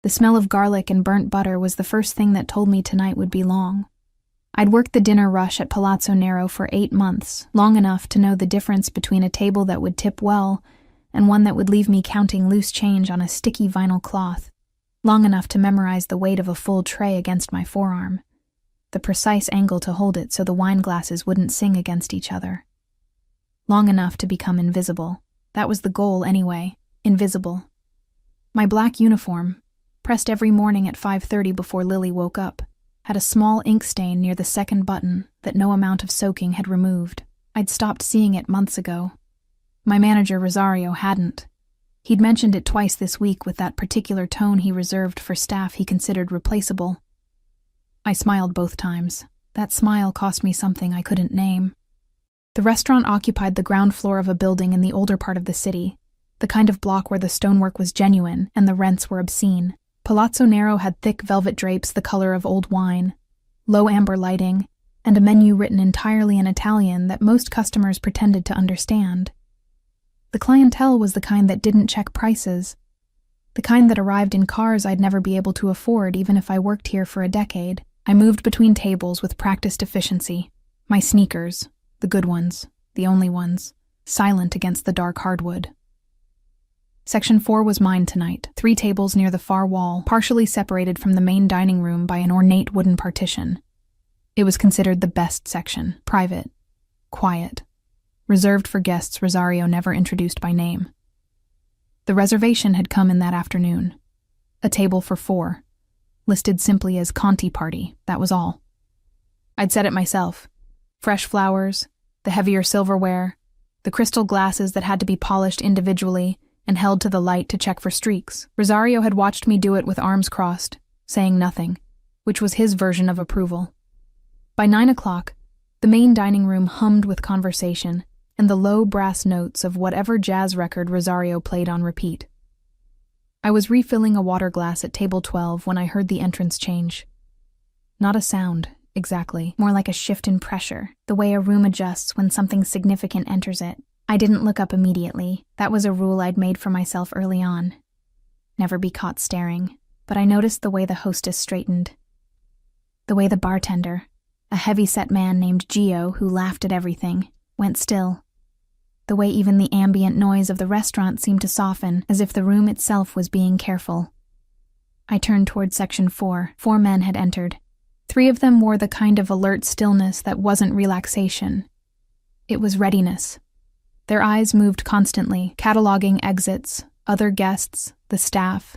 The smell of garlic and burnt butter was the first thing that told me tonight would be long. I'd worked the dinner rush at Palazzo Nero for 8 months, long enough to know the difference between a table that would tip well and one that would leave me counting loose change on a sticky vinyl cloth, long enough to memorize the weight of a full tray against my forearm, the precise angle to hold it so the wine glasses wouldn't sing against each other. Long enough to become invisible. That was the goal anyway, invisible. My black uniform, pressed every morning at 5:30 before Lily woke up, had a small ink stain near the second button that no amount of soaking had removed. I'd stopped seeing it months ago. My manager, Rosario, hadn't. He'd mentioned it twice this week with that particular tone he reserved for staff he considered replaceable. I smiled both times. That smile cost me something I couldn't name. The restaurant occupied the ground floor of a building in the older part of the city, the kind of block where the stonework was genuine and the rents were obscene. Palazzo Nero had thick velvet drapes the color of old wine, low amber lighting, and a menu written entirely in Italian that most customers pretended to understand. The clientele was the kind that didn't check prices, the kind that arrived in cars I'd never be able to afford even if I worked here for a decade. I moved between tables with practiced efficiency, my sneakers, the good ones, the only ones, silent against the dark hardwood. Section 4 was mine tonight, 3 tables near the far wall, partially separated from the main dining room by an ornate wooden partition. It was considered the best section, private, quiet, reserved for guests Rosario never introduced by name. The reservation had come in that afternoon. A table for 4, listed simply as Conti Party, that was all. I'd set it myself. Fresh flowers, the heavier silverware, the crystal glasses that had to be polished individually and held to the light to check for streaks. Rosario had watched me do it with arms crossed, saying nothing, which was his version of approval. By 9 o'clock, the main dining room hummed with conversation and the low brass notes of whatever jazz record Rosario played on repeat. I was refilling a water glass at table 12 when I heard the entrance change. Not a sound, exactly, more like a shift in pressure, the way a room adjusts when something significant enters it. I didn't look up immediately. That was a rule I'd made for myself early on. Never be caught staring. But I noticed the way the hostess straightened. The way the bartender, a heavy-set man named Gio who laughed at everything, went still. The way even the ambient noise of the restaurant seemed to soften, as if the room itself was being careful. I turned toward section 4. 4 men had entered. 3 of them wore the kind of alert stillness that wasn't relaxation. It was readiness. Their eyes moved constantly, cataloging exits, other guests, the staff.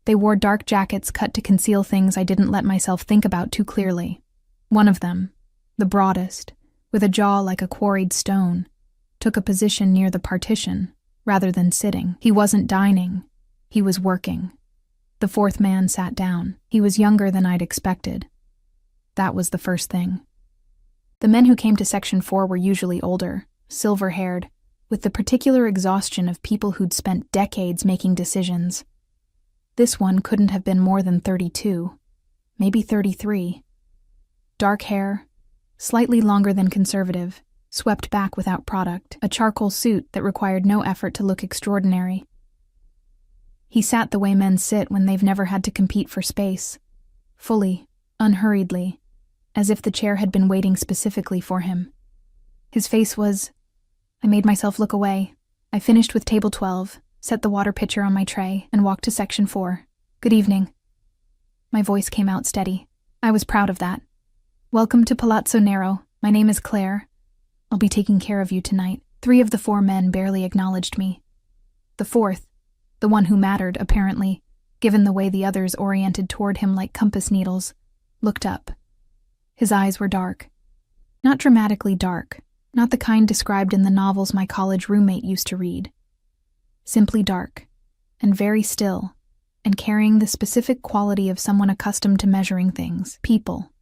They wore dark jackets cut to conceal things I didn't let myself think about too clearly. One of them, the broadest, with a jaw like a quarried stone, took a position near the partition, rather than sitting. He wasn't dining. He was working. The 4th man sat down. He was younger than I'd expected. That was the first thing. The men who came to section 4 were usually older, silver-haired, with the particular exhaustion of people who'd spent decades making decisions. This one couldn't have been more than 32, maybe 33. Dark hair, slightly longer than conservative, swept back without product, a charcoal suit that required no effort to look extraordinary. He sat the way men sit when they've never had to compete for space, fully, unhurriedly, as if the chair had been waiting specifically for him. His face was... I made myself look away. I finished with table 12, set the water pitcher on my tray, and walked to section 4. Good evening. My voice came out steady. I was proud of that. Welcome to Palazzo Nero. My name is Claire. I'll be taking care of you tonight. 3 of the 4 men barely acknowledged me. The 4th, the one who mattered, apparently, given the way the others oriented toward him like compass needles, looked up. His eyes were dark. Not dramatically dark. Not the kind described in the novels my college roommate used to read. Simply dark, and very still, and carrying the specific quality of someone accustomed to measuring things, people,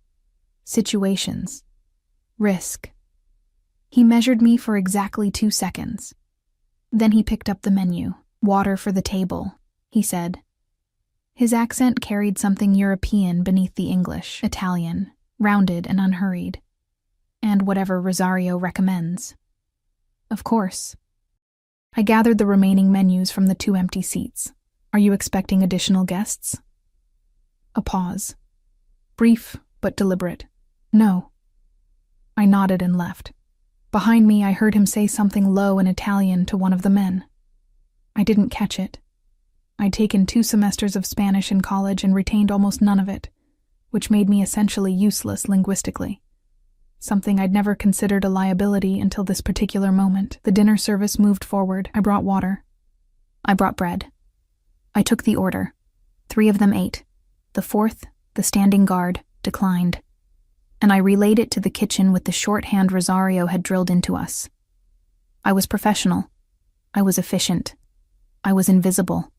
situations, risk. He measured me for exactly 2 seconds. Then he picked up the menu. Water for the table, he said. His accent carried something European beneath the English, Italian, rounded and unhurried. And whatever Rosario recommends. Of course. I gathered the remaining menus from the 2 empty seats. Are you expecting additional guests? A pause. Brief, but deliberate. No. I nodded and left. Behind me, I heard him say something low in Italian to one of the men. I didn't catch it. I'd taken 2 semesters of Spanish in college and retained almost none of it, which made me essentially useless linguistically. Something I'd never considered a liability until this particular moment. The dinner service moved forward. I brought water. I brought bread. I took the order. 3 of them ate. The 4th, the standing guard, declined. And I relayed it to the kitchen with the shorthand Rosario had drilled into us. I was professional. I was efficient. I was invisible.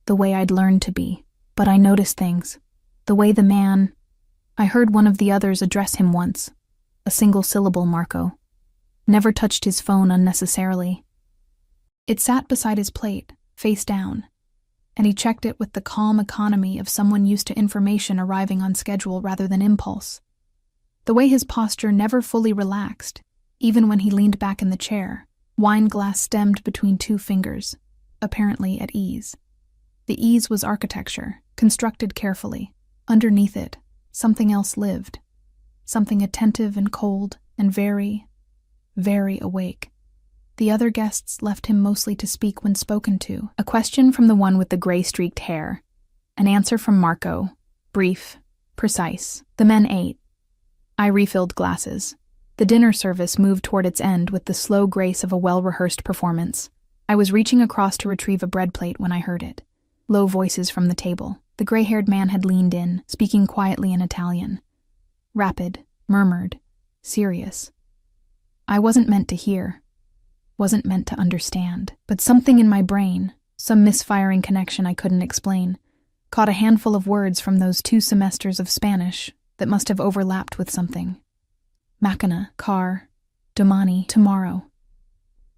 The way I'd learned to be. But I noticed things. The way the man... I heard one of the others address him once. A single syllable, Marco. Never touched his phone unnecessarily. It sat beside his plate, face down, and he checked it with the calm economy of someone used to information arriving on schedule rather than impulse. The way his posture never fully relaxed, even when he leaned back in the chair, wine glass stemmed between 2 fingers, apparently at ease. The ease was architecture, constructed carefully. Underneath it, something else lived. Something attentive and cold and very, very awake. The other guests left him mostly to speak when spoken to. A question from the one with the gray-streaked hair. An answer from Marco. Brief, precise. The men ate. I refilled glasses. The dinner service moved toward its end with the slow grace of a well-rehearsed performance. I was reaching across to retrieve a bread plate when I heard it. Low voices from the table. The gray-haired man had leaned in, speaking quietly in Italian. Rapid, murmured, serious. I wasn't meant to hear. Wasn't meant to understand. But something in my brain, some misfiring connection I couldn't explain, caught a handful of words from those 2 semesters of Spanish that must have overlapped with something. Macchina, car, domani, tomorrow.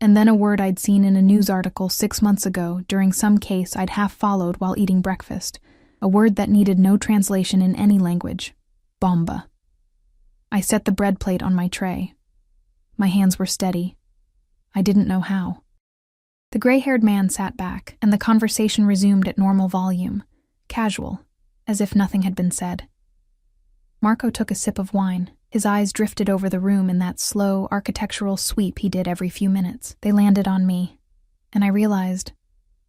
And then a word I'd seen in a news article 6 months ago during some case I'd half followed while eating breakfast, a word that needed no translation in any language. Bomba. I set the bread plate on my tray. My hands were steady. I didn't know how. The gray-haired man sat back, and the conversation resumed at normal volume, casual, as if nothing had been said. Marco took a sip of wine. His eyes drifted over the room in that slow, architectural sweep he did every few minutes. They landed on me, and I realized,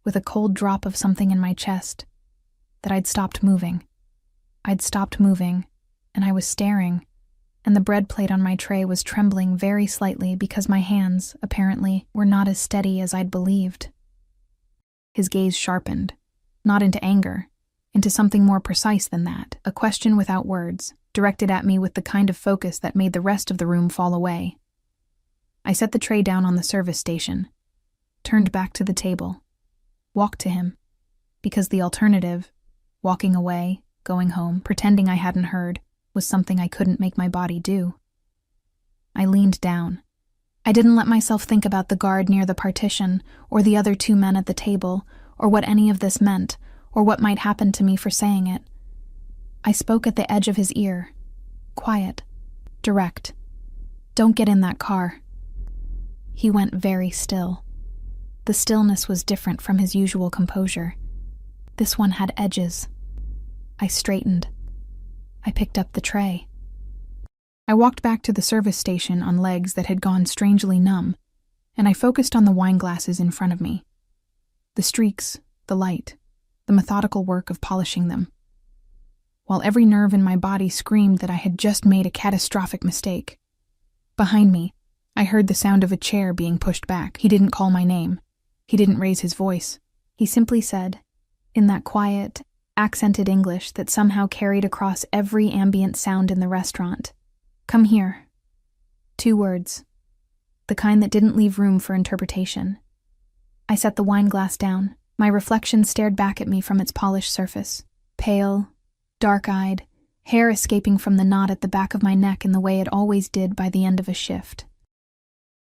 with a cold drop of something in my chest, that I'd stopped moving. I'd stopped moving, and I was staring, and the bread plate on my tray was trembling very slightly because my hands, apparently, were not as steady as I'd believed. His gaze sharpened, not into anger, into something more precise than that, a question without words, directed at me with the kind of focus that made the rest of the room fall away. I set the tray down on the service station, turned back to the table, walked to him, because the alternative, walking away, going home, pretending I hadn't heard, was something I couldn't make my body do. I leaned down. I didn't let myself think about the guard near the partition, or the other 2 men at the table, or what any of this meant, or what might happen to me for saying it. I spoke at the edge of his ear. Quiet. Direct. Don't get in that car. He went very still. The stillness was different from his usual composure. This one had edges. I straightened. I picked up the tray. I walked back to the service station on legs that had gone strangely numb, and I focused on the wine glasses in front of me. The streaks, the light, the methodical work of polishing them. While every nerve in my body screamed that I had just made a catastrophic mistake. Behind me, I heard the sound of a chair being pushed back. He didn't call my name. He didn't raise his voice. He simply said, in that quiet, accented English that somehow carried across every ambient sound in the restaurant, "Come here." 2 words. The kind that didn't leave room for interpretation. I set the wine glass down. My reflection stared back at me from its polished surface. Pale, dark-eyed, hair escaping from the knot at the back of my neck in the way it always did by the end of a shift.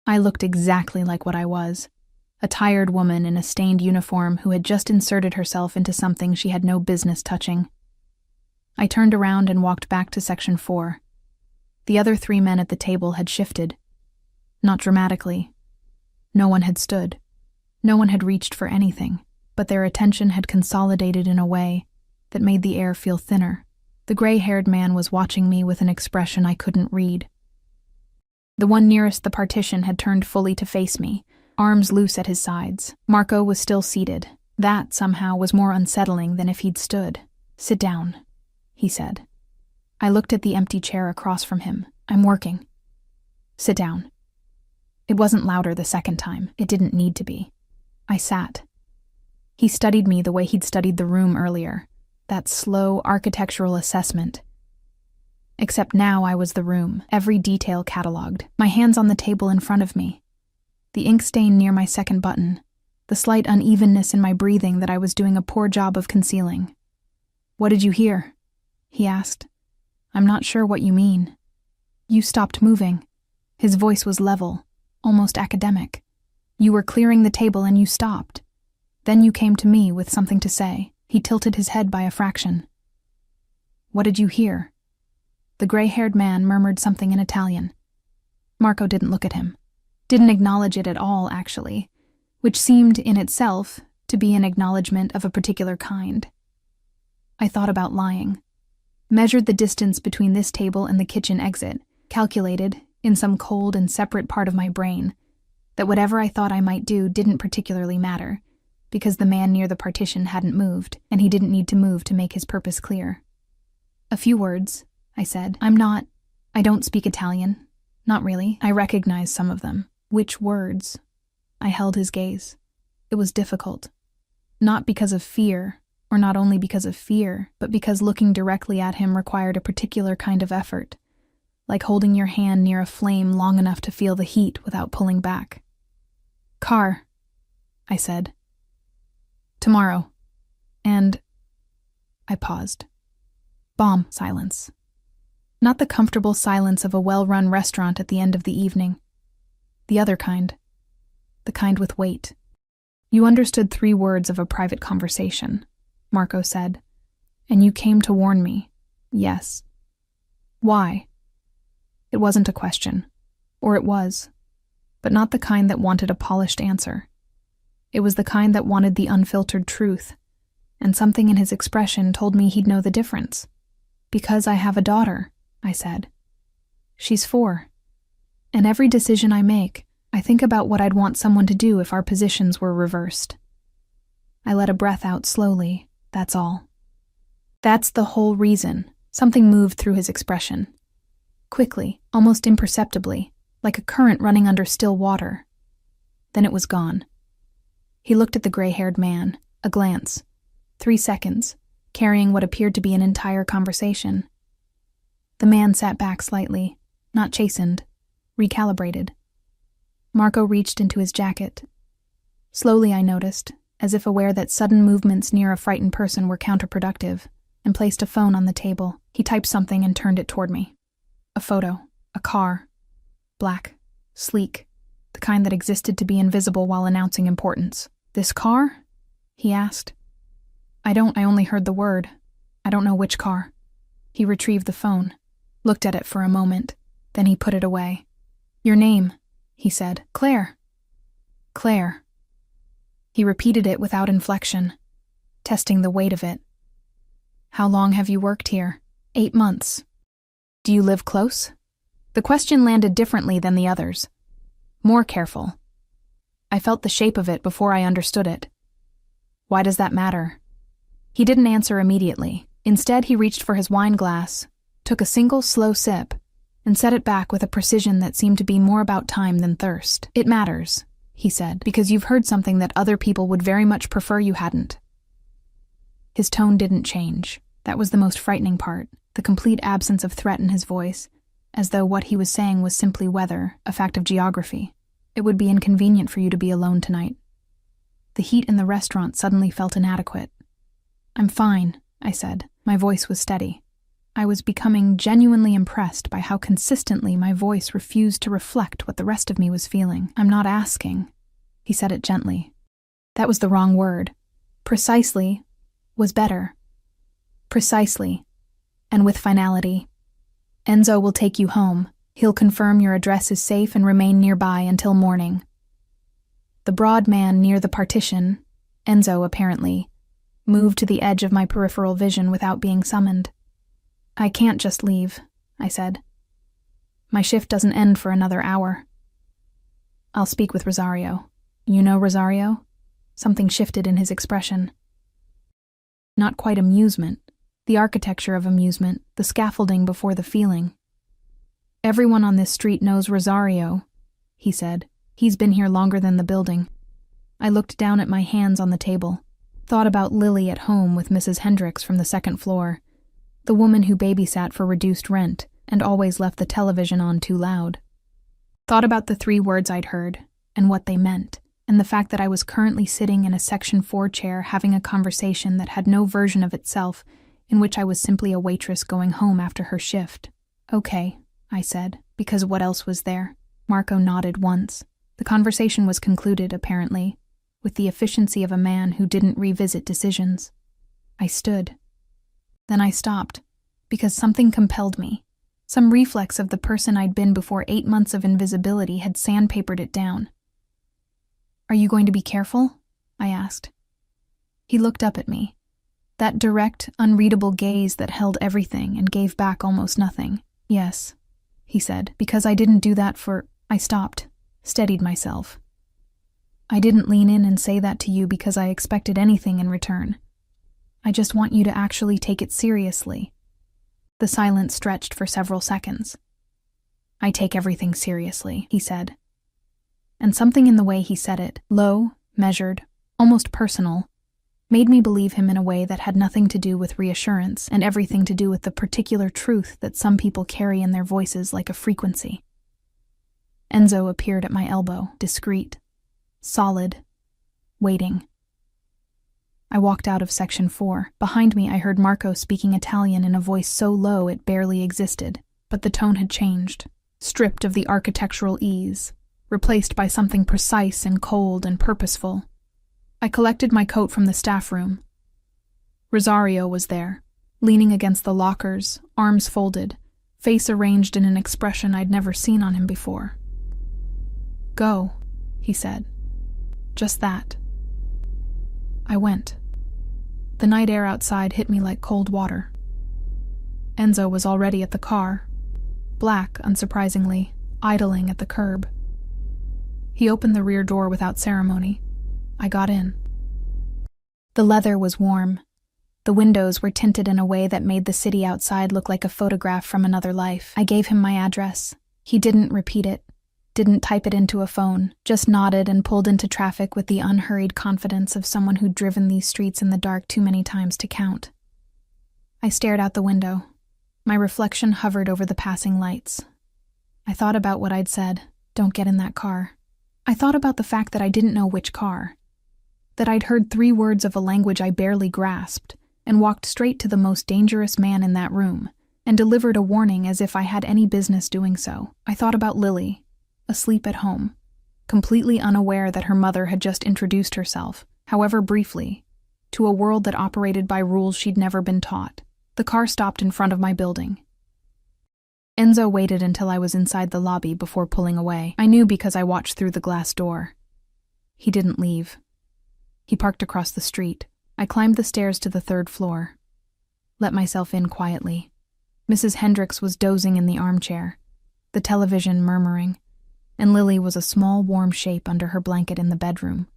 I looked exactly like what I was. A tired woman in a stained uniform who had just inserted herself into something she had no business touching. I turned around and walked back to Section 4. The other 3 men at the table had shifted. Not dramatically. No one had stood. No one had reached for anything. but their attention had consolidated in a way that made the air feel thinner. The gray-haired man was watching me with an expression I couldn't read. The one nearest the partition had turned fully to face me, arms loose at his sides. Marco was still seated. That, somehow, was more unsettling than if he'd stood. "Sit down," he said. I looked at the empty chair across from him. "I'm working." "Sit down." It wasn't louder the second time. It didn't need to be. I sat. He studied me the way he'd studied the room earlier, that slow architectural assessment. Except now I was the room, every detail catalogued, my hands on the table in front of me, the ink stain near my second button, the slight unevenness in my breathing that I was doing a poor job of concealing. "What did you hear?" he asked. "I'm not sure what you mean." "You stopped moving." His voice was level, almost academic. "You were clearing the table and you stopped. Then you came to me with something to say." He tilted his head by a fraction. "What did you hear?" The gray-haired man murmured something in Italian. Marco didn't look at him. Didn't acknowledge it at all, actually, which seemed, in itself, to be an acknowledgement of a particular kind. I thought about lying. Measured the distance between this table and the kitchen exit, calculated, in some cold and separate part of my brain, that whatever I thought I might do didn't particularly matter, because the man near the partition hadn't moved, and he didn't need to move to make his purpose clear. "A few words," I said. I don't speak Italian. Not really. I recognize some of them." "Which words?" I held his gaze. It was difficult. Not because of fear, or not only because of fear, but because looking directly at him required a particular kind of effort, like holding your hand near a flame long enough to feel the heat without pulling back. "Car," I said. "Tomorrow. And..." I paused. Bomb silence. Not the comfortable silence of a well-run restaurant at the end of the evening. The other kind. The kind with weight. "You understood 3 words of a private conversation," Marco said. "And you came to warn me." "Yes." "Why?" It wasn't a question. Or it was. But not the kind that wanted a polished answer. It was the kind that wanted the unfiltered truth. And something in his expression told me he'd know the difference. "Because I have a daughter," I said. "She's 4. And every decision I make, I think about what I'd want someone to do if our positions were reversed." I let a breath out slowly, that's all. "That's the whole reason." Something moved through his expression. Quickly, almost imperceptibly, like a current running under still water. Then it was gone. He looked at the gray-haired man, a glance. 3 seconds, carrying what appeared to be an entire conversation. The man sat back slightly, not chastened, recalibrated. Marco reached into his jacket. Slowly, I noticed, as if aware that sudden movements near a frightened person were counterproductive, and placed a phone on the table. He typed something and turned it toward me. A photo, a car. Black, sleek, the kind that existed to be invisible while announcing importance. "This car?" he asked. I only heard the word. I don't know which car." He retrieved the phone, looked at it for a moment, then he put it away. "Your name," he said. "Claire." "Claire." He repeated it without inflection, testing the weight of it. "How long have you worked here?" 8 months. "Do you live close?" The question landed differently than the others. More careful. I felt the shape of it before I understood it. "Why does that matter?" He didn't answer immediately. Instead, he reached for his wine glass, took a single slow sip, and set it back with a precision that seemed to be more about time than thirst. "It matters," he said, "because you've heard something that other people would very much prefer you hadn't." His tone didn't change. That was the most frightening part, the complete absence of threat in his voice, as though what he was saying was simply weather, a fact of geography. "It would be inconvenient for you to be alone tonight." The heat in the restaurant suddenly felt inadequate. "I'm fine," I said. My voice was steady. I was becoming genuinely impressed by how consistently my voice refused to reflect what the rest of me was feeling. "I'm not asking." He said it gently. That was the wrong word. "Precisely" was better. "Precisely," and with finality. "Enzo will take you home. He'll confirm your address is safe and remain nearby until morning." The broad man near the partition, Enzo, apparently, moved to the edge of my peripheral vision without being summoned. "I can't just leave," I said. "My shift doesn't end for another hour." "I'll speak with Rosario." "You know Rosario?" Something shifted in his expression. Not quite amusement, the architecture of amusement, the scaffolding before the feeling. "Everyone on this street knows Rosario," he said. "He's been here longer than the building." I looked down at my hands on the table, thought about Lily at home with Mrs. Hendricks from the second floor, the woman who babysat for reduced rent and always left the television on too loud. Thought about the 3 words I'd heard and what they meant, and the fact that I was currently sitting in a Section 4 chair having a conversation that had no version of itself, in which I was simply a waitress going home after her shift. "Okay," I said, because what else was there? Marco nodded once. The conversation was concluded, apparently, with the efficiency of a man who didn't revisit decisions. I stood. Then I stopped, because something compelled me. Some reflex of the person I'd been before 8 months of invisibility had sandpapered it down. "Are you going to be careful?" I asked. He looked up at me. That direct, unreadable gaze that held everything and gave back almost nothing. "Yes," he said, "because I didn't do that for—" I stopped, steadied myself. "I didn't lean in and say that to you because I expected anything in return. I just want you to actually take it seriously." The silence stretched for several seconds. "I take everything seriously," he said. And something in the way he said it, low, measured, almost personal, made me believe him in a way that had nothing to do with reassurance and everything to do with the particular truth that some people carry in their voices like a frequency. Enzo appeared at my elbow, discreet, solid, waiting. I walked out of Section 4. Behind me I heard Marco speaking Italian in a voice so low it barely existed, but the tone had changed, stripped of the architectural ease, replaced by something precise and cold and purposeful. I collected my coat from the staff room. Rosario was there, leaning against the lockers, arms folded, face arranged in an expression I'd never seen on him before. "Go," he said. Just that. I went. The night air outside hit me like cold water. Enzo was already at the car, black, unsurprisingly, idling at the curb. He opened the rear door without ceremony. I got in. The leather was warm. The windows were tinted in a way that made the city outside look like a photograph from another life. I gave him my address. He didn't repeat it, didn't type it into a phone, just nodded and pulled into traffic with the unhurried confidence of someone who'd driven these streets in the dark too many times to count. I stared out the window. My reflection hovered over the passing lights. I thought about what I'd said, "Don't get in that car." I thought about the fact that I didn't know which car, that I'd heard 3 words of a language I barely grasped, and walked straight to the most dangerous man in that room, and delivered a warning as if I had any business doing so. I thought about Lily, asleep at home, completely unaware that her mother had just introduced herself, however briefly, to a world that operated by rules she'd never been taught. The car stopped in front of my building. Enzo waited until I was inside the lobby before pulling away. I knew because I watched through the glass door. He didn't leave. He parked across the street. I climbed the stairs to the 3rd floor. Let myself in quietly. Mrs. Hendricks was dozing in the armchair, the television murmuring, and Lily was a small warm shape under her blanket in the bedroom,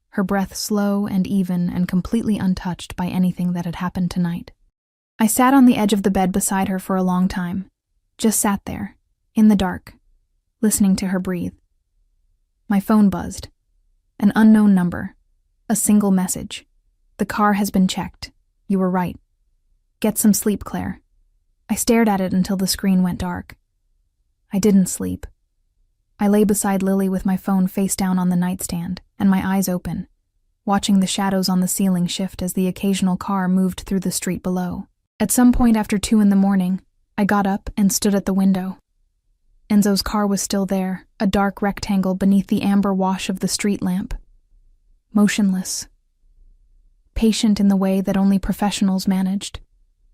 her breath slow and even and completely untouched by anything that had happened tonight. I sat on the edge of the bed beside her for a long time, just sat there, in the dark, listening to her breathe. My phone buzzed. An unknown number. A single message. "The car has been checked. You were right. Get some sleep, Claire." I stared at it until the screen went dark. I didn't sleep. I lay beside Lily with my phone face down on the nightstand and my eyes open, watching the shadows on the ceiling shift as the occasional car moved through the street below. At some point after 2 a.m, I got up and stood at the window. Enzo's car was still there, a dark rectangle beneath the amber wash of the street lamp. Motionless. Patient in the way that only professionals managed.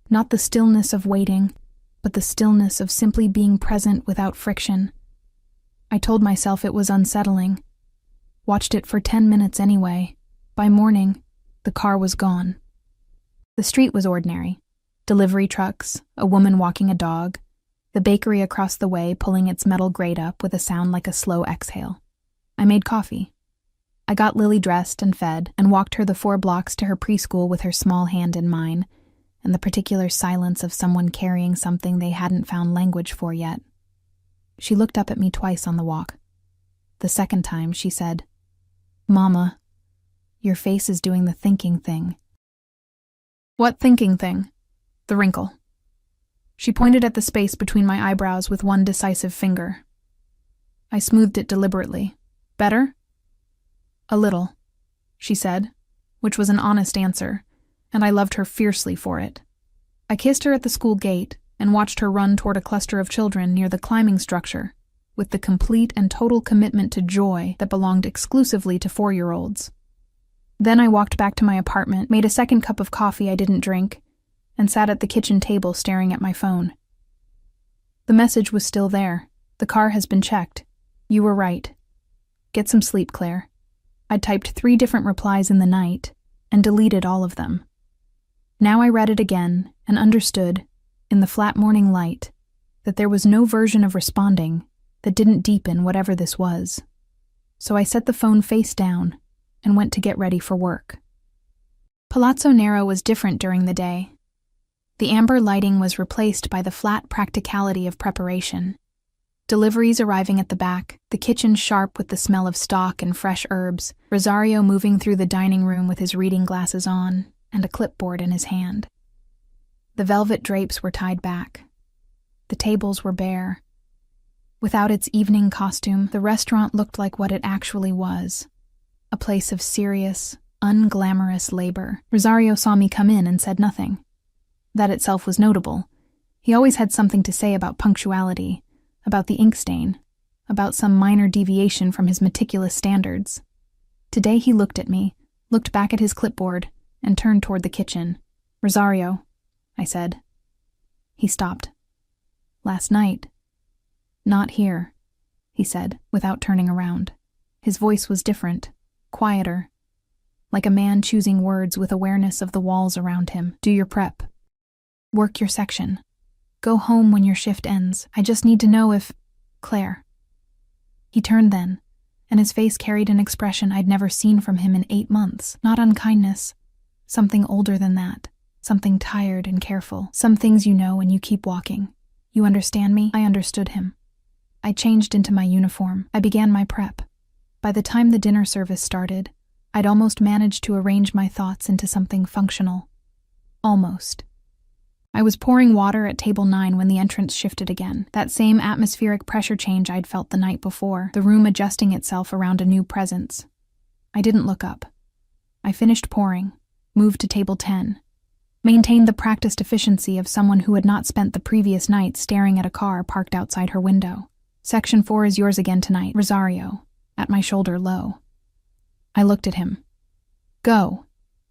Not the stillness of waiting, but the stillness of simply being present without friction. I told myself it was unsettling. Watched it for 10 minutes anyway, By morning, the car was gone. The street was ordinary. Delivery trucks, a woman walking a dog, the bakery across the way pulling its metal grate up with a sound like a slow exhale. I made coffee. I got Lily dressed and fed and walked her the 4 blocks to her preschool with her small hand in mine, and the particular silence of someone carrying something they hadn't found language for yet. She looked up at me twice on the walk. The second time, she said, "Mama, your face is doing the thinking thing." "What thinking thing?" "The wrinkle." She pointed at the space between my eyebrows with one decisive finger. I smoothed it deliberately. "Better?" "A little," she said, which was an honest answer, and I loved her fiercely for it. I kissed her at the school gate and watched her run toward a cluster of children near the climbing structure, with the complete and total commitment to joy that belonged exclusively to 4-year-olds. Then I walked back to my apartment, made a second cup of coffee I didn't drink, and sat at the kitchen table staring at my phone. The message was still there. "The car has been checked. You were right. Get some sleep, Claire." I'd typed 3 different replies in the night and deleted all of them. Now I read it again and understood, in the flat morning light, that there was no version of responding that didn't deepen whatever this was. So I set the phone face down and went to get ready for work. Palazzo Nero was different during the day. The amber lighting was replaced by the flat practicality of preparation. Deliveries arriving at the back, the kitchen sharp with the smell of stock and fresh herbs, Rosario moving through the dining room with his reading glasses on and a clipboard in his hand. The velvet drapes were tied back. The tables were bare. Without its evening costume, the restaurant looked like what it actually was, a place of serious, unglamorous labor. Rosario saw me come in and said nothing. That itself was notable. He always had something to say about punctuality, about the ink stain, about some minor deviation from his meticulous standards. Today he looked at me, looked back at his clipboard, and turned toward the kitchen. "Rosario," I said. He stopped. "Last night." "Not here," he said, without turning around. His voice was different, quieter, like a man choosing words with awareness of the walls around him. "Do your prep. Work your section. Go home when your shift ends. I just need to know if... Claire." He turned then, and his face carried an expression I'd never seen from him in 8 months. Not unkindness. Something older than that. Something tired and careful. Some things you know when you keep walking. "You understand me?" I understood him. I changed into my uniform. I began my prep. By the time the dinner service started, I'd almost managed to arrange my thoughts into something functional. Almost. I was pouring water at table 9 when the entrance shifted again. That same atmospheric pressure change I'd felt the night before, the room adjusting itself around a new presence. I didn't look up. I finished pouring, moved to table 10, maintained the practiced efficiency of someone who had not spent the previous night staring at a car parked outside her window. "Section 4 is yours again tonight, Rosario," at my shoulder low. I looked at him. "Go,"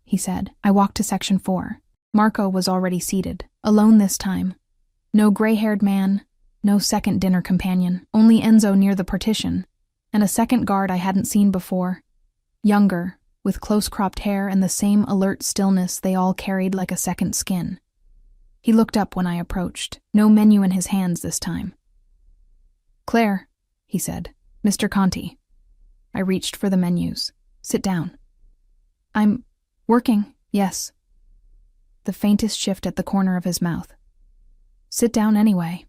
he said. I walked to section 4. Marco was already seated, alone this time. No gray-haired man, no second dinner companion, only Enzo near the partition, and a second guard I hadn't seen before. Younger, with close-cropped hair and the same alert stillness they all carried like a second skin. He looked up when I approached, no menu in his hands this time. "Claire," he said. "Mr. Conti." I reached for the menus. "Sit down." "I'm working, yes." The faintest shift at the corner of his mouth. "Sit down anyway."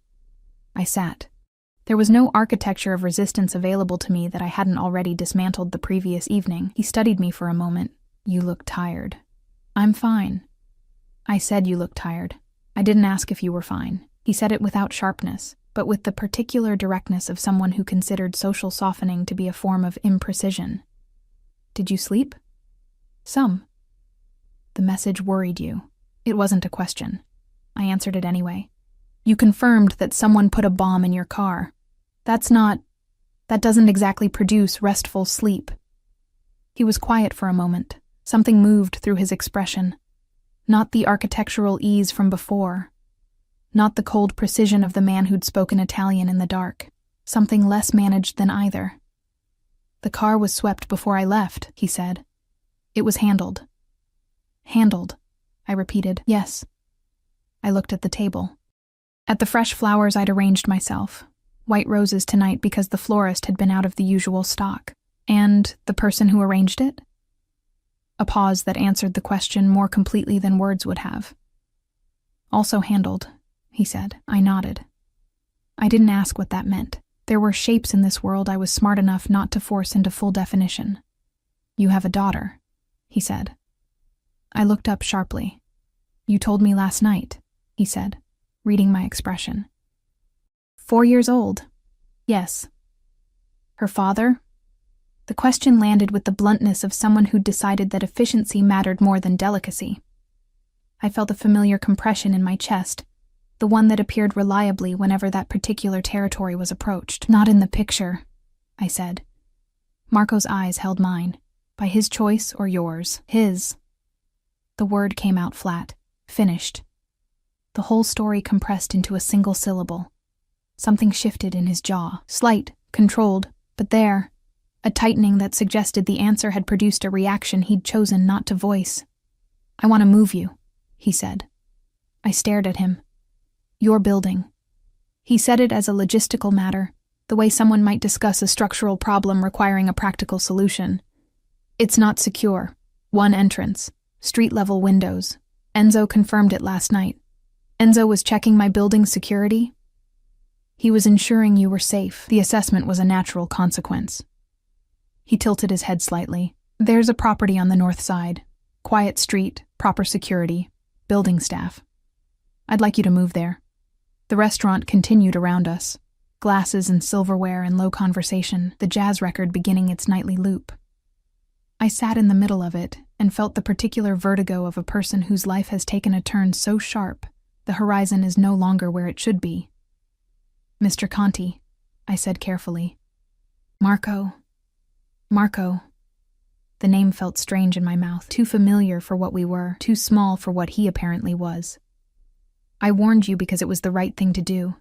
I sat. There was no architecture of resistance available to me that I hadn't already dismantled the previous evening. He studied me for a moment. "You look tired." "I'm fine." I said you look tired. I didn't ask if you were fine. He said it without sharpness, but with the particular directness of someone who considered social softening to be a form of imprecision. "Did you sleep?" "Some." "The message worried you." It wasn't a question. I answered it anyway. "You confirmed that someone put a bomb in your car. That doesn't exactly produce restful sleep." He was quiet for a moment. Something moved through his expression. Not the architectural ease from before. Not the cold precision of the man who'd spoken Italian in the dark. Something less managed than either. "The car was swept before I left," he said. It was handled. Handled, I repeated. Yes. I looked at the table. At the fresh flowers I'd arranged myself. White roses tonight because the florist had been out of the usual stock. And the person who arranged it? A pause that answered the question more completely than words would have. Also handled, he said. I nodded. I didn't ask what that meant. There were shapes in this world I was smart enough not to force into full definition. You have a daughter, he said. I looked up sharply. You told me last night, he said, reading my expression. 4 years old. Yes. Her father? The question landed with the bluntness of someone who'd decided that efficiency mattered more than delicacy. I felt a familiar compression in my chest, the one that appeared reliably whenever that particular territory was approached. Not in the picture, I said. Marco's eyes held mine. By his choice or yours? His. The word came out flat, finished. The whole story compressed into a single syllable. Something shifted in his jaw, slight, controlled, but there. A tightening that suggested the answer had produced a reaction he'd chosen not to voice. I want to move you, he said. I stared at him. Your building. He said it as a logistical matter, the way someone might discuss a structural problem requiring a practical solution. It's not secure. One entrance. Street-level windows. Enzo confirmed it last night. Enzo was checking my building's security. He was ensuring you were safe. The assessment was a natural consequence. He tilted his head slightly. There's a property on the north side. Quiet street, proper security, building staff. I'd like you to move there. The restaurant continued around us. Glasses and silverware and low conversation, the jazz record beginning its nightly loop. I sat in the middle of it and felt the particular vertigo of a person whose life has taken a turn so sharp the horizon is no longer where it should be. Mr. Conti, I said carefully. Marco. The name felt strange in my mouth, too familiar for what we were, too small for what he apparently was. I warned you because it was the right thing to do.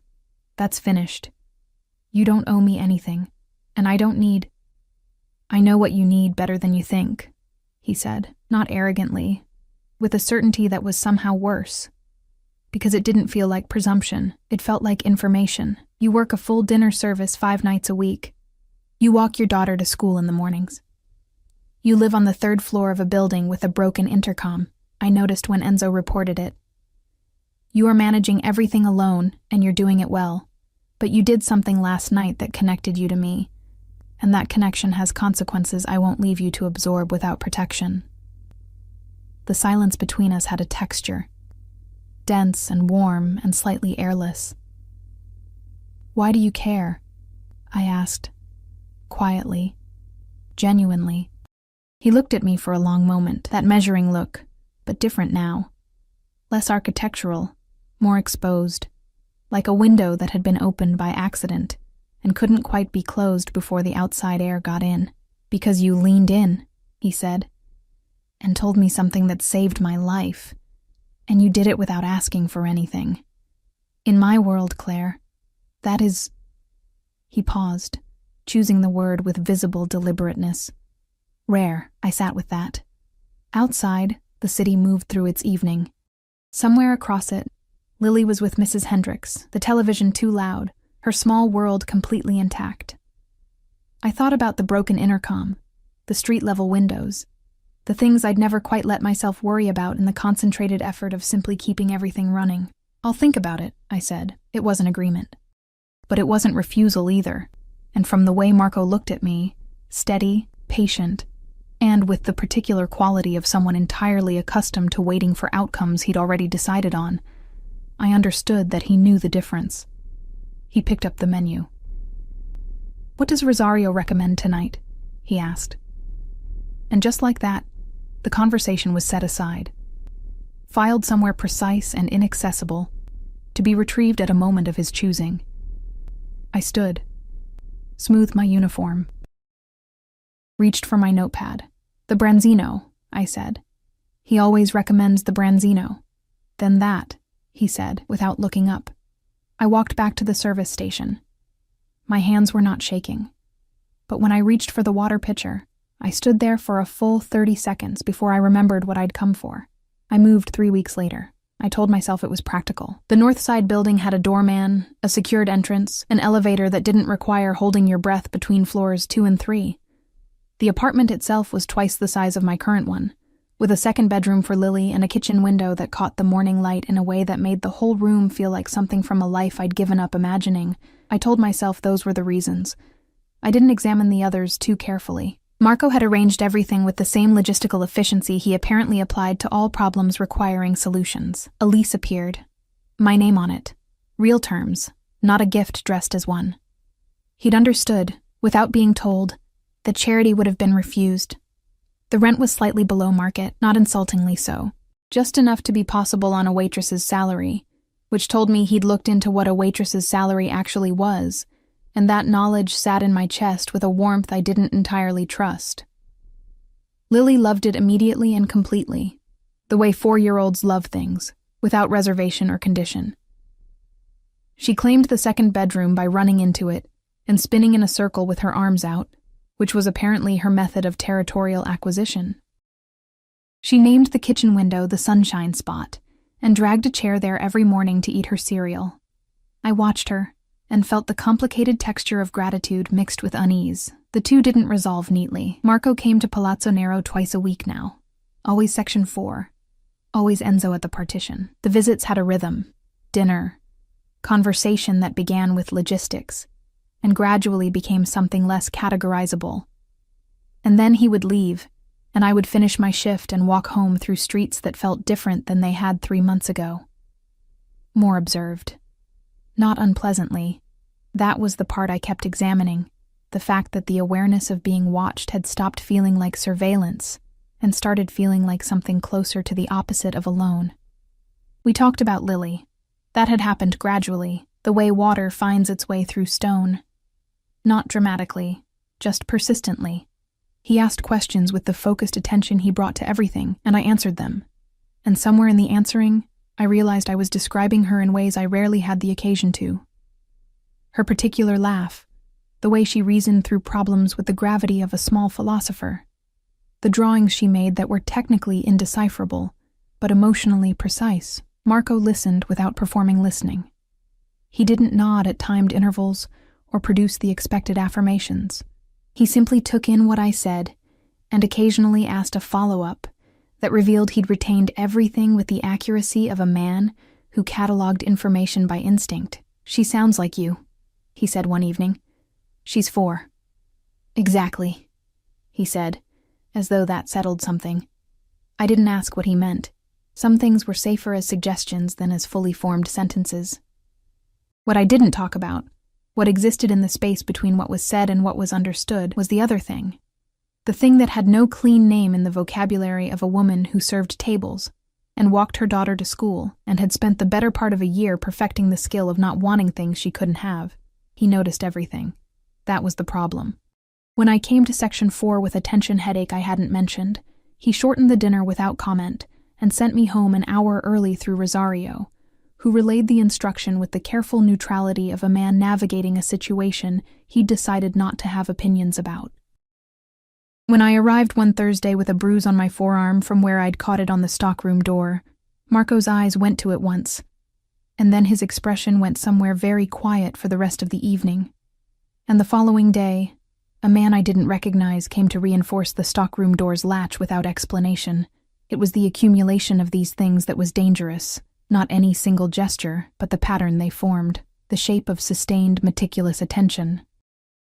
That's finished. You don't owe me anything, and I don't need... I know what you need better than you think, he said, not arrogantly, with a certainty that was somehow worse. Because it didn't feel like presumption, it felt like information. You work a full dinner service 5 nights a week. You walk your daughter to school in the mornings. You live on the 3rd floor of a building with a broken intercom, I noticed when Enzo reported it. You are managing everything alone, and you're doing it well. But you did something last night that connected you to me, and that connection has consequences I won't leave you to absorb without protection. The silence between us had a texture, dense and warm and slightly airless. Why do you care? I asked, quietly, genuinely. He looked at me for a long moment, that measuring look, but different now. Less architectural, more exposed, like a window that had been opened by accident and couldn't quite be closed before the outside air got in. Because you leaned in, he said, and told me something that saved my life. And you did it without asking for anything. In my world, Claire, that is... He paused, choosing the word with visible deliberateness. Rare, I sat with that. Outside, the city moved through its evening. Somewhere across it, Lily was with Mrs. Hendricks, the television too loud, her small world completely intact. I thought about the broken intercom, the street-level windows, the things I'd never quite let myself worry about in the concentrated effort of simply keeping everything running. I'll think about it, I said. It wasn't agreement. But it wasn't refusal either, and from the way Marco looked at me, steady, patient, and with the particular quality of someone entirely accustomed to waiting for outcomes he'd already decided on, I understood that he knew the difference. He picked up the menu. What does Rosario recommend tonight? He asked. And just like that, the conversation was set aside, filed somewhere precise and inaccessible, to be retrieved at a moment of his choosing. I stood, smoothed my uniform, reached for my notepad. The Branzino, I said. He always recommends the Branzino. Then that, he said, without looking up. I walked back to the service station. My hands were not shaking, but when I reached for the water pitcher, I stood there for a full 30 seconds before I remembered what I'd come for. I moved 3 weeks later. I told myself it was practical. The north side building had a doorman, a secured entrance, an elevator that didn't require holding your breath between floors 2 and 3. The apartment itself was twice the size of my current one, with a second bedroom for Lily and a kitchen window that caught the morning light in a way that made the whole room feel like something from a life I'd given up imagining. I told myself those were the reasons. I didn't examine the others too carefully. Marco had arranged everything with the same logistical efficiency he apparently applied to all problems requiring solutions. A lease appeared. My name on it. Real terms, not a gift dressed as one. He'd understood, without being told, that charity would have been refused. The rent was slightly below market, not insultingly so. Just enough to be possible on a waitress's salary, which told me he'd looked into what a waitress's salary actually was, and that knowledge sat in my chest with a warmth I didn't entirely trust. Lily loved it immediately and completely, the way 4-year-olds love things, without reservation or condition. She claimed the second bedroom by running into it and spinning in a circle with her arms out, which was apparently her method of territorial acquisition. She named the kitchen window the sunshine spot and dragged a chair there every morning to eat her cereal. I watched her and felt the complicated texture of gratitude mixed with unease. The two didn't resolve neatly. Marco came to Palazzo Nero twice a week now. Always section 4. Always Enzo at the partition. The visits had a rhythm. Dinner. Conversation that began with logistics and gradually became something less categorizable. And then he would leave, and I would finish my shift and walk home through streets that felt different than they had 3 months ago. More observed. Not unpleasantly. That was the part I kept examining, the fact that the awareness of being watched had stopped feeling like surveillance and started feeling like something closer to the opposite of alone. We talked about Lily. That had happened gradually, the way water finds its way through stone. Not dramatically, just persistently. He asked questions with the focused attention he brought to everything, and I answered them. And somewhere in the answering, I realized I was describing her in ways I rarely had the occasion to. Her particular laugh, the way she reasoned through problems with the gravity of a small philosopher, the drawings she made that were technically indecipherable, but emotionally precise. Marco listened without performing listening. He didn't nod at timed intervals or produce the expected affirmations. He simply took in what I said and occasionally asked a follow-up that revealed he'd retained everything with the accuracy of a man who cataloged information by instinct. "She sounds like you," he said one evening. "She's 4. "Exactly," he said, as though that settled something. I didn't ask what he meant. Some things were safer as suggestions than as fully formed sentences. What I didn't talk about, what existed in the space between what was said and what was understood, was the other thing. The thing that had no clean name in the vocabulary of a woman who served tables and walked her daughter to school and had spent the better part of a year perfecting the skill of not wanting things she couldn't have. He noticed everything. That was the problem. When I came to section 4 with a tension headache I hadn't mentioned, he shortened the dinner without comment and sent me home an hour early through Rosario, who relayed the instruction with the careful neutrality of a man navigating a situation he'd decided not to have opinions about. When I arrived one Thursday with a bruise on my forearm from where I'd caught it on the stockroom door, Marco's eyes went to it once, and then his expression went somewhere very quiet for the rest of the evening. And the following day, a man I didn't recognize came to reinforce the stockroom door's latch without explanation. It was the accumulation of these things that was dangerous, not any single gesture, but the pattern they formed, the shape of sustained, meticulous attention.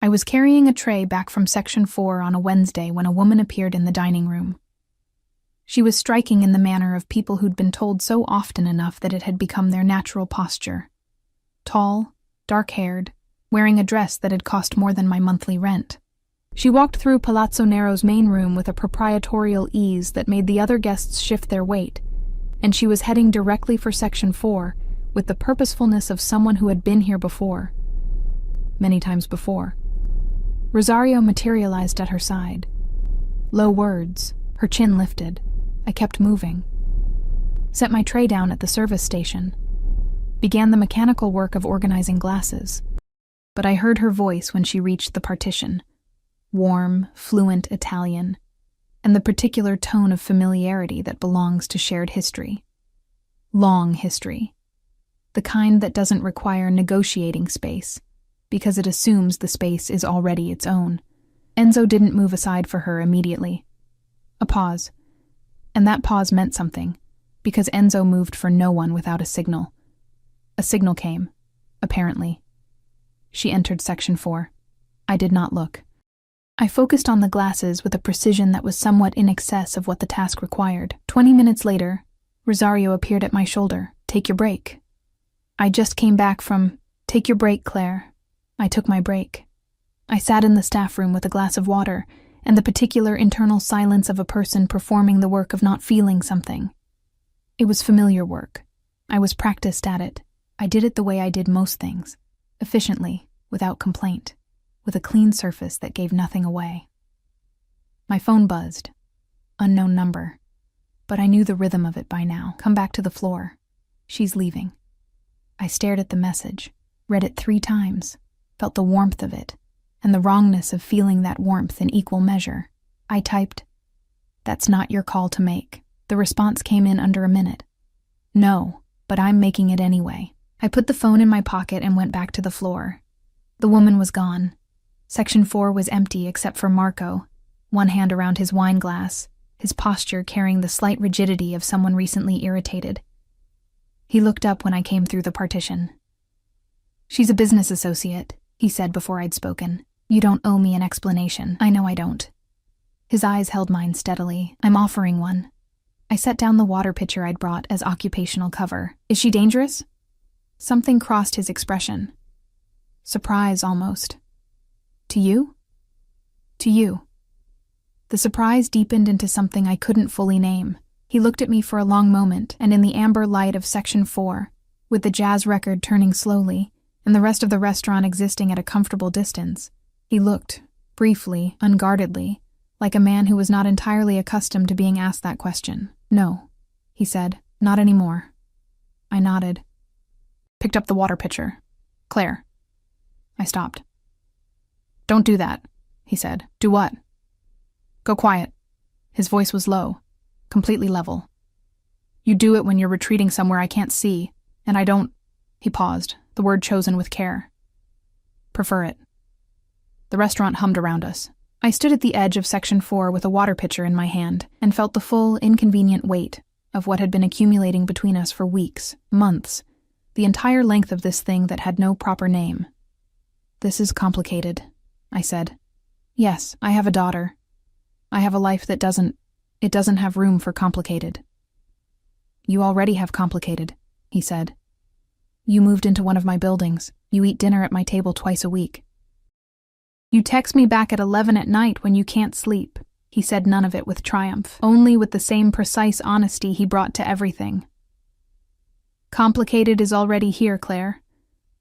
I was carrying a tray back from section 4 on a Wednesday when a woman appeared in the dining room. She was striking in the manner of people who'd been told so often enough that it had become their natural posture. Tall, dark-haired, wearing a dress that had cost more than my monthly rent. She walked through Palazzo Nero's main room with a proprietorial ease that made the other guests shift their weight, and she was heading directly for section 4 with the purposefulness of someone who had been here before. Many times before. Rosario materialized at her side. Low words, her chin lifted. I kept moving. Set my tray down at the service station. Began the mechanical work of organizing glasses. But I heard her voice when she reached the partition. warm, fluent Italian, and the particular tone of familiarity that belongs to shared history. Long history. The kind that doesn't require negotiating space, because it assumes the space is already its own. Enzo didn't move aside for her immediately. A pause. And that pause meant something, because Enzo moved for no one without a signal. A signal came, apparently. She entered Section 4. I did not look. I focused on the glasses with a precision that was somewhat in excess of what the task required. 20 minutes later, Rosario appeared at my shoulder. Take your break. I just came back from, take your break, Claire. I took my break. I sat in the staff room with a glass of water and the particular internal silence of a person performing the work of not feeling something. It was familiar work. I was practiced at it. I did it the way I did most things, efficiently, without complaint, with a clean surface that gave nothing away. My phone buzzed. Unknown number. But I knew the rhythm of it by now. Come back to the floor. She's leaving. I stared at the message, read it 3 times, felt the warmth of it, and the wrongness of feeling that warmth in equal measure. I typed, "That's not your call to make." The response came in under a minute. "No, but I'm making it anyway." I put the phone in my pocket and went back to the floor. The woman was gone. Section 4 was empty except for Marco, one hand around his wine glass, his posture carrying the slight rigidity of someone recently irritated. He looked up when I came through the partition. "She's a business associate," he said before I'd spoken. "You don't owe me an explanation." "I know I don't." His eyes held mine steadily. "I'm offering one." I set down the water pitcher I'd brought as occupational cover. "Is she dangerous?" Something crossed his expression. Surprise, almost. "To you?" "To you." The surprise deepened into something I couldn't fully name. He looked at me for a long moment, and in the amber light of Section 4, with the jazz record turning slowly, and the rest of the restaurant existing at a comfortable distance, he looked, briefly, unguardedly, like a man who was not entirely accustomed to being asked that question. "No," he said, "not anymore." I nodded. Picked up the water pitcher. "Claire." I stopped. "Don't do that," he said. "Do what?" "Go quiet." His voice was low, completely level. "You do it when you're retreating somewhere I can't see, and I don't—" He paused, the word chosen with care. "Prefer it." The restaurant hummed around us. I stood at the edge of Section 4 with a water pitcher in my hand and felt the full, inconvenient weight of what had been accumulating between us for weeks, months, the entire length of this thing that had no proper name. "This is complicated," I said. "Yes, I have a daughter. I have a life that doesn't have room for complicated." "You already have complicated," he said. "You moved into one of my buildings. You eat dinner at my table twice a week. You text me back at 11 at night when you can't sleep." He said none of it with triumph, only with the same precise honesty he brought to everything. "Complicated is already here, Claire.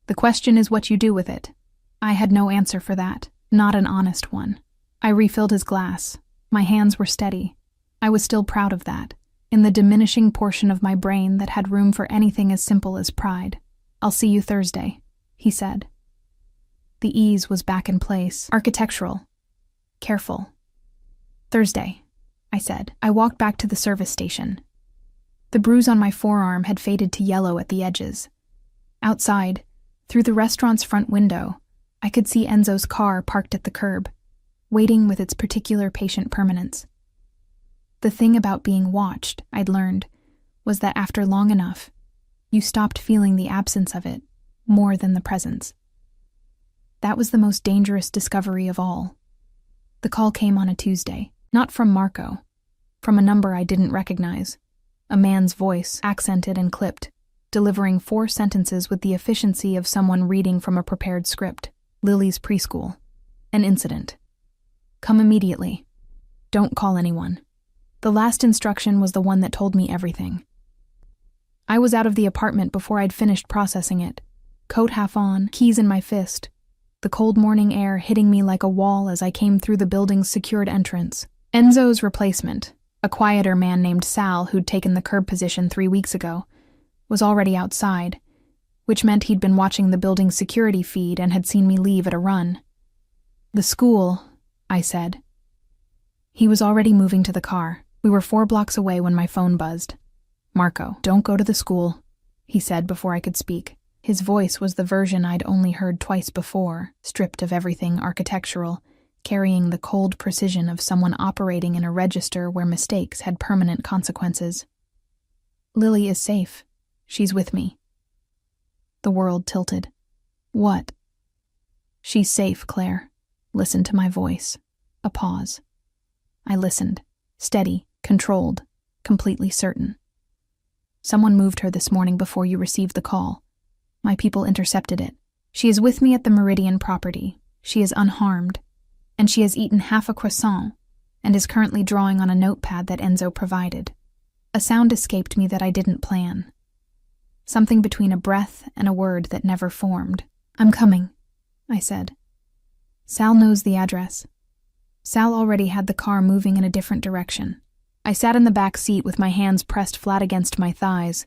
The question is what you do with it." I had no answer for that, not an honest one. I refilled his glass. My hands were steady. I was still proud of that, in the diminishing portion of my brain that had room for anything as simple as pride. "I'll see you Thursday," he said. The ease was back in place, architectural, careful. "Thursday," I said. I walked back to the service station. The bruise on my forearm had faded to yellow at the edges. Outside, through the restaurant's front window, I could see Enzo's car parked at the curb, waiting with its particular patient permanence. The thing about being watched, I'd learned, was that after long enough, you stopped feeling the absence of it more than the presence. That was the most dangerous discovery of all. The call came on a Tuesday, not from Marco, from a number I didn't recognize. A man's voice, accented and clipped, delivering 4 sentences with the efficiency of someone reading from a prepared script. Lily's preschool. An incident. Come immediately. Don't call anyone. The last instruction was the one that told me everything. I was out of the apartment before I'd finished processing it. Coat half on, keys in my fist. The cold morning air hitting me like a wall as I came through the building's secured entrance. Enzo's replacement, a quieter man named Sal who'd taken the curb position 3 weeks ago, was already outside, which meant he'd been watching the building's security feed and had seen me leave at a run. The school, I said. He was already moving to the car. We were 4 blocks away when my phone buzzed. "Marco, don't go to the school," he said before I could speak. His voice was the version I'd only heard twice before, stripped of everything architectural, carrying the cold precision of someone operating in a register where mistakes had permanent consequences. "Lily is safe. She's with me." The world tilted. "What?" "She's safe, Claire. Listen to my voice." A pause. I listened, steady, controlled, completely certain. "Someone moved her this morning before you received the call. My people intercepted it. She is with me at the Meridian property. She is unharmed. And she has eaten half a croissant and is currently drawing on a notepad that Enzo provided." A sound escaped me that I didn't plan. Something between a breath and a word that never formed. "I'm coming," I said. "Sal knows the address." Sal already had the car moving in a different direction. I sat in the back seat with my hands pressed flat against my thighs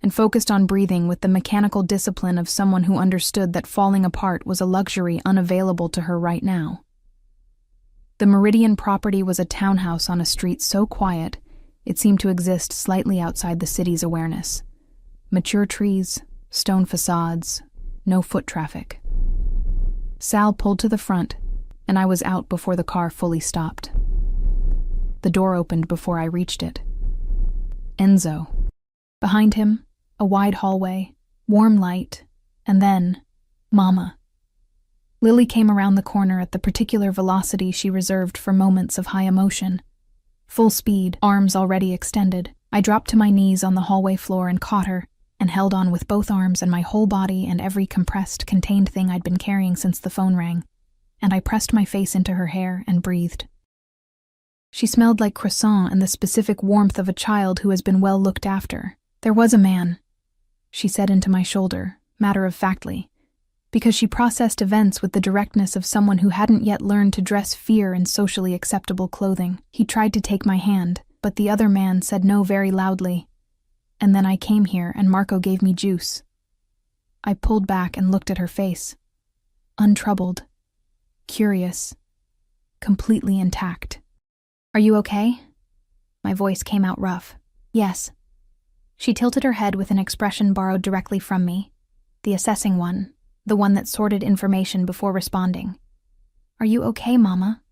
and focused on breathing with the mechanical discipline of someone who understood that falling apart was a luxury unavailable to her right now. The Meridian property was a townhouse on a street so quiet it seemed to exist slightly outside the city's awareness. Mature trees, stone facades, no foot traffic. Sal pulled to the front, and I was out before the car fully stopped. The door opened before I reached it. Enzo. Behind him, a wide hallway, warm light, and then, Mama. Lily came around the corner at the particular velocity she reserved for moments of high emotion. Full speed, arms already extended. I dropped to my knees on the hallway floor and caught her, and held on with both arms and my whole body and every compressed, contained thing I'd been carrying since the phone rang, and I pressed my face into her hair and breathed. She smelled like croissant and the specific warmth of a child who has been well looked after. "There was a man," she said into my shoulder, matter-of-factly, because she processed events with the directness of someone who hadn't yet learned to dress fear in socially acceptable clothing. "He tried to take my hand, but the other man said no very loudly. And then I came here and Marco gave me juice." I pulled back and looked at her face. Untroubled, curious, completely intact. "Are you okay?" My voice came out rough. "Yes." She tilted her head with an expression borrowed directly from me, the assessing one, the one that sorted information before responding. "Are you okay, Mama?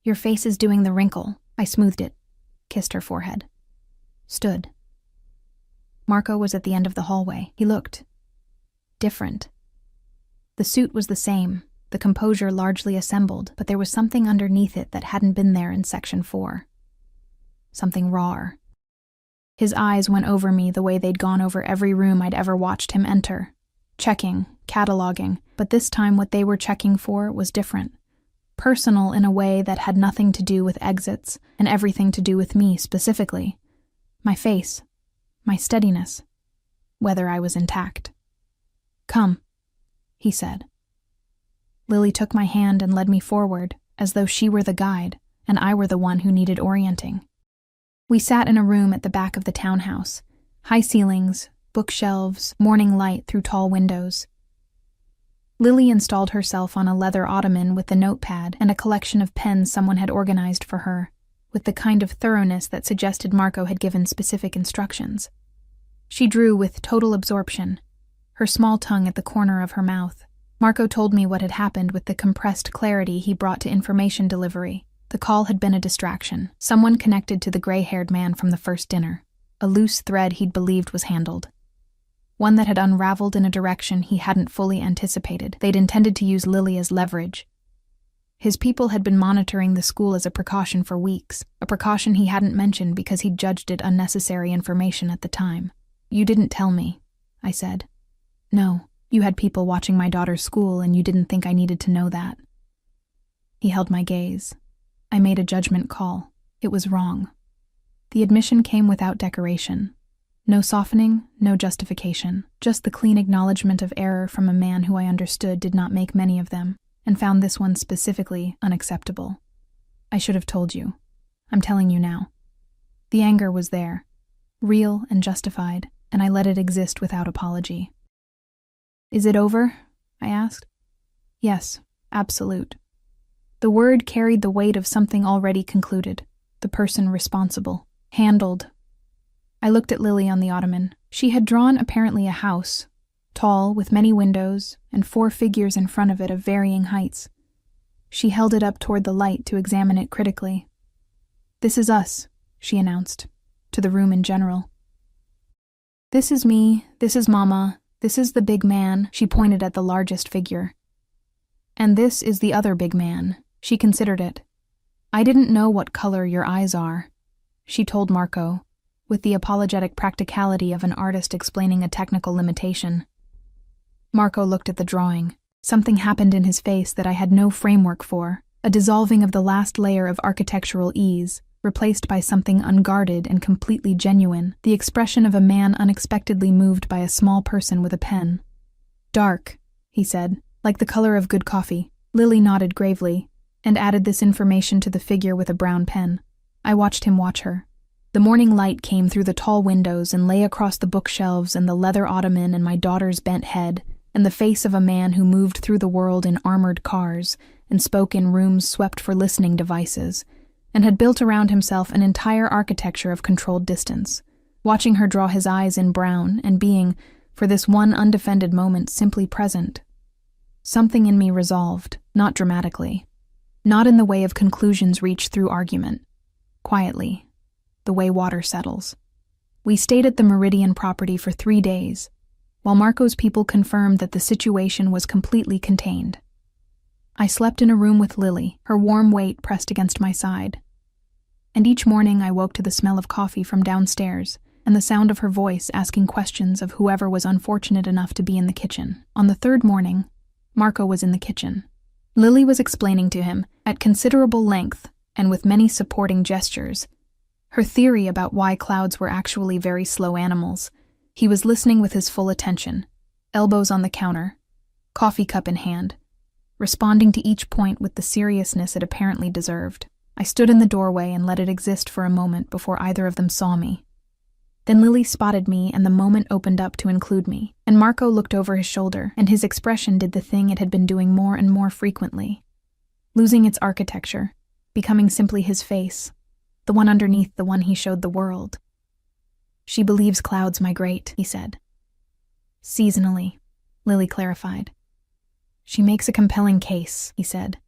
Your face is doing the wrinkle." I smoothed it, kissed her forehead. Stood. Marco was at the end of the hallway. He looked different. The suit was the same, the composure largely assembled, but there was something underneath it that hadn't been there in Section 4. Something raw. His eyes went over me the way they'd gone over every room I'd ever watched him enter, checking, cataloging, but this time what they were checking for was different. Personal in a way that had nothing to do with exits and everything to do with me specifically. My face, my steadiness, whether I was intact. "Come," he said. Lily took my hand and led me forward, as though she were the guide and I were the one who needed orienting. We sat in a room at the back of the townhouse, high ceilings, bookshelves, morning light through tall windows. Lily installed herself on a leather ottoman with a notepad and a collection of pens someone had organized for her, with the kind of thoroughness that suggested Marco had given specific instructions. She drew with total absorption, her small tongue at the corner of her mouth. Marco told me what had happened with the compressed clarity he brought to information delivery. The call had been a distraction, someone connected to the gray-haired man from the first dinner, a loose thread he'd believed was handled. One that had unraveled in a direction he hadn't fully anticipated. They'd intended to use Lily as leverage. His people had been monitoring the school as a precaution for weeks, a precaution he hadn't mentioned because he'd judged it unnecessary information at the time. "You didn't tell me," I said. "No, you had people watching my daughter's school and you didn't think I needed to know that." He held my gaze. I made a judgment call. It was wrong. The admission came without decoration. No softening, no justification, just the clean acknowledgement of error from a man who I understood did not make many of them, and found this one specifically unacceptable. "I should have told you. I'm telling you now." The anger was there, real and justified, and I let it exist without apology. "Is it over?" I asked. "Yes, absolute." The word carried the weight of something already concluded. The person responsible. Handled. I looked at Lily on the ottoman. She had drawn apparently a house, tall, with many windows, and 4 figures in front of it of varying heights. She held it up toward the light to examine it critically. "This is us," she announced, to the room in general. "This is me, this is Mama, this is the big man," she pointed at the largest figure. "And this is the other big man," she considered it. "I didn't know what color your eyes are," she told Marco, with the apologetic practicality of an artist explaining a technical limitation. Marco looked at the drawing. Something happened in his face that I had no framework for, a dissolving of the last layer of architectural ease, replaced by something unguarded and completely genuine, the expression of a man unexpectedly moved by a small person with a pen. "Dark," he said, "like the color of good coffee." Lily nodded gravely, and added this information to the figure with a brown pen. I watched him watch her. The morning light came through the tall windows and lay across the bookshelves and the leather ottoman and my daughter's bent head, and the face of a man who moved through the world in armored cars and spoke in rooms swept for listening devices, and had built around himself an entire architecture of controlled distance. Watching her draw his eyes in brown and being, for this one undefended moment, simply present. Something in me resolved, not dramatically, not in the way of conclusions reached through argument. Quietly, the way water settles. We stayed at the Meridian property for 3 days, while Marco's people confirmed that the situation was completely contained. I slept in a room with Lily, her warm weight pressed against my side. And each morning I woke to the smell of coffee from downstairs and the sound of her voice asking questions of whoever was unfortunate enough to be in the kitchen. On the 3rd morning, Marco was in the kitchen. Lily was explaining to him, at considerable length and with many supporting gestures, her theory about why clouds were actually very slow animals. He was listening with his full attention, elbows on the counter, coffee cup in hand, responding to each point with the seriousness it apparently deserved. I stood in the doorway and let it exist for a moment before either of them saw me. Then Lily spotted me and the moment opened up to include me, and Marco looked over his shoulder, and his expression did the thing it had been doing more and more frequently, losing its architecture, becoming simply his face, the one underneath the one he showed the world. "She believes clouds migrate," he said. "Seasonally," Lily clarified. "She makes a compelling case," he said.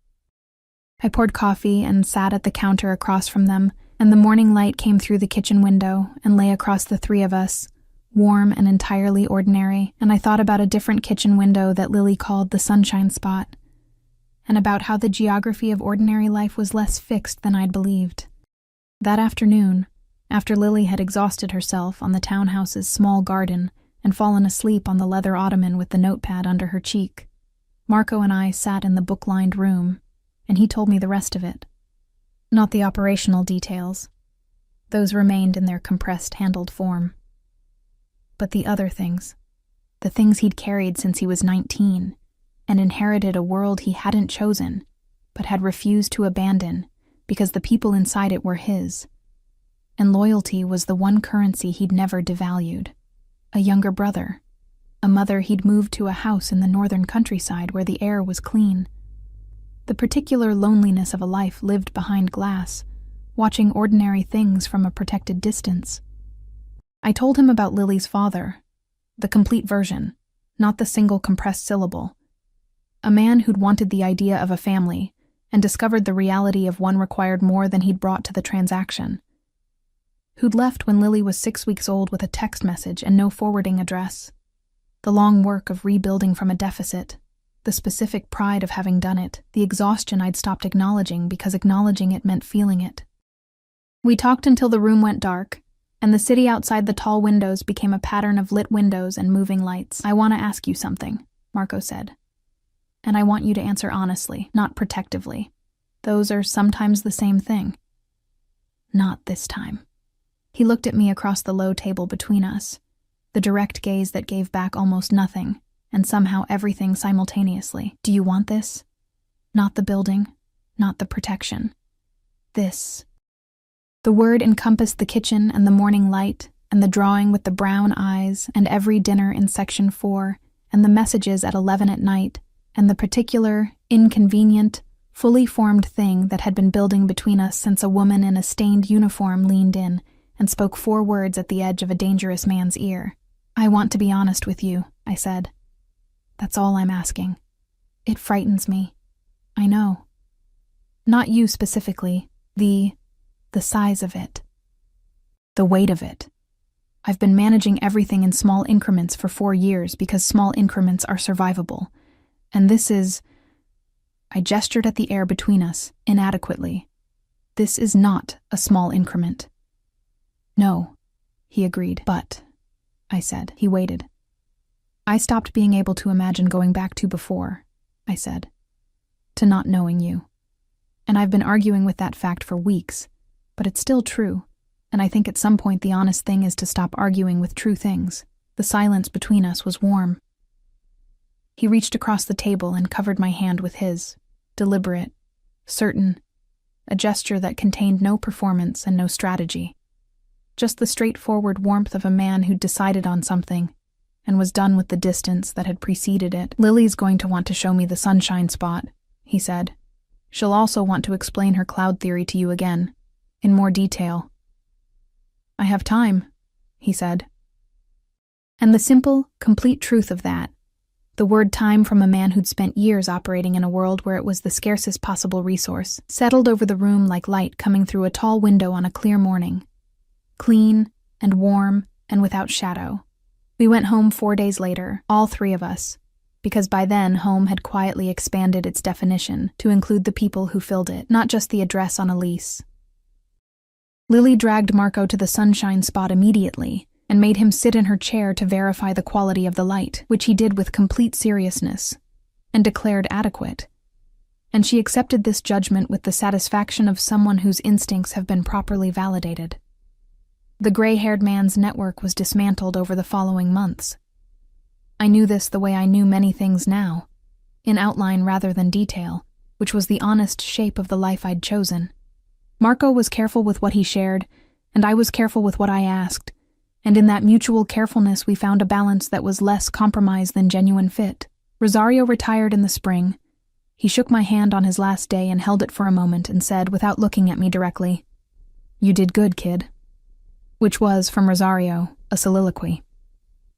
I poured coffee and sat at the counter across from them, and the morning light came through the kitchen window and lay across the 3 of us, warm and entirely ordinary, and I thought about a different kitchen window that Lily called the sunshine spot, and about how the geography of ordinary life was less fixed than I'd believed. That afternoon, after Lily had exhausted herself on the townhouse's small garden and fallen asleep on the leather ottoman with the notepad under her cheek, Marco and I sat in the book-lined room, and he told me the rest of it. Not the operational details. Those remained in their compressed, handled form. But the other things. The things he'd carried since he was 19, and inherited a world he hadn't chosen, but had refused to abandon because the people inside it were his. And loyalty was the one currency he'd never devalued. A younger brother. A mother he'd moved to a house in the northern countryside where the air was clean. The particular loneliness of a life lived behind glass, watching ordinary things from a protected distance. I told him about Lily's father, the complete version, not the single compressed syllable. A man who'd wanted the idea of a family and discovered the reality of one required more than he'd brought to the transaction. Who'd left when Lily was 6 weeks old with a text message and no forwarding address. The long work of rebuilding from a deficit, the specific pride of having done it, the exhaustion I'd stopped acknowledging because acknowledging it meant feeling it. We talked until the room went dark, and the city outside the tall windows became a pattern of lit windows and moving lights. "I want to ask you something," Marco said. "And I want you to answer honestly, not protectively. Those are sometimes the same thing." "Not this time." He looked at me across the low table between us, the direct gaze that gave back almost nothing, and somehow everything simultaneously. "Do you want this? Not the building, not the protection. This." The word encompassed the kitchen and the morning light, and the drawing with the brown eyes, and every dinner in Section 4, and the messages at 11 at night, and the particular, inconvenient, fully formed thing that had been building between us since a woman in a stained uniform leaned in and spoke 4 words at the edge of a dangerous man's ear. "I want to be honest with you," I said. "That's all I'm asking. It frightens me. I know. Not you specifically, the size of it. The weight of it. I've been managing everything in small increments for 4 years because small increments are survivable. And this is..." I gestured at the air between us, inadequately. "This is not a small increment." "No," he agreed. "But," I said. He waited. "I stopped being able to imagine going back to before," I said. "To not knowing you. And I've been arguing with that fact for weeks, but it's still true, and I think at some point the honest thing is to stop arguing with true things." The silence between us was warm. He reached across the table and covered my hand with his, deliberate, certain, a gesture that contained no performance and no strategy. Just the straightforward warmth of a man who'd decided on something and was done with the distance that had preceded it. "Lily's going to want to show me the sunshine spot," he said. "She'll also want to explain her cloud theory to you again, in more detail." "I have time," he said. And the simple, complete truth of that, the word time from a man who'd spent years operating in a world where it was the scarcest possible resource, settled over the room like light coming through a tall window on a clear morning. Clean and warm and without shadow. We went home 4 days later, all 3 of us, because by then home had quietly expanded its definition to include the people who filled it, not just the address on a lease. Lily dragged Marco to the sunshine spot immediately and made him sit in her chair to verify the quality of the light, which he did with complete seriousness, and declared adequate. And she accepted this judgment with the satisfaction of someone whose instincts have been properly validated. The gray-haired man's network was dismantled over the following months. I knew this the way I knew many things now, in outline rather than detail, which was the honest shape of the life I'd chosen. Marco was careful with what he shared, and I was careful with what I asked, and in that mutual carefulness we found a balance that was less compromise than genuine fit. Rosario retired in the spring. He shook my hand on his last day and held it for a moment and said, without looking at me directly, "You did good, kid." Which was, from Rosario, a soliloquy.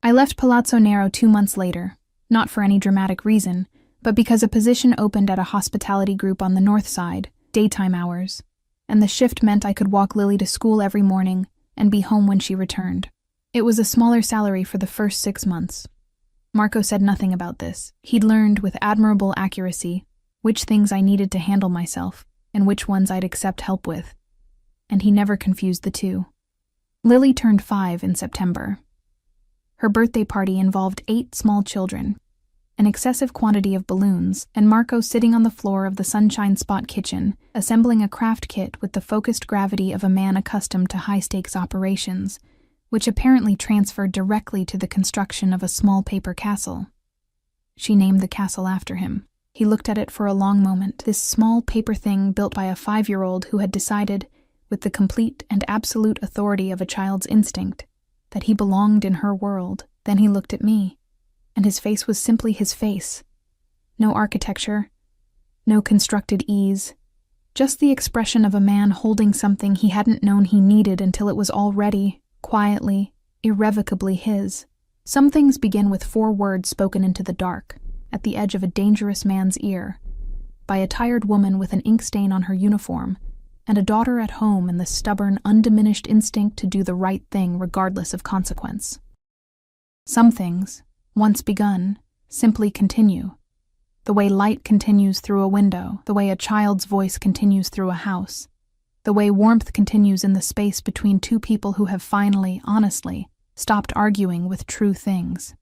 I left Palazzo Nero 2 months later, not for any dramatic reason, but because a position opened at a hospitality group on the north side, daytime hours, and the shift meant I could walk Lily to school every morning and be home when she returned. It was a smaller salary for the first 6 months. Marco said nothing about this. He'd learned with admirable accuracy which things I needed to handle myself and which ones I'd accept help with, and he never confused the two. Lily turned 5 in September. Her birthday party involved 8 small children, an excessive quantity of balloons, and Marco sitting on the floor of the Sunshine Spot kitchen, assembling a craft kit with the focused gravity of a man accustomed to high-stakes operations, which apparently transferred directly to the construction of a small paper castle. She named the castle after him. He looked at it for a long moment, this small paper thing built by a 5-year-old who had decided, with the complete and absolute authority of a child's instinct, that he belonged in her world. Then he looked at me, and his face was simply his face. No architecture, no constructed ease, just the expression of a man holding something he hadn't known he needed until it was already, quietly, irrevocably his. Some things begin with 4 words spoken into the dark, at the edge of a dangerous man's ear, by a tired woman with an ink stain on her uniform, and a daughter at home and the stubborn, undiminished instinct to do the right thing regardless of consequence. Some things, once begun, simply continue. The way light continues through a window, the way a child's voice continues through a house, the way warmth continues in the space between 2 people who have finally, honestly, stopped arguing with true things.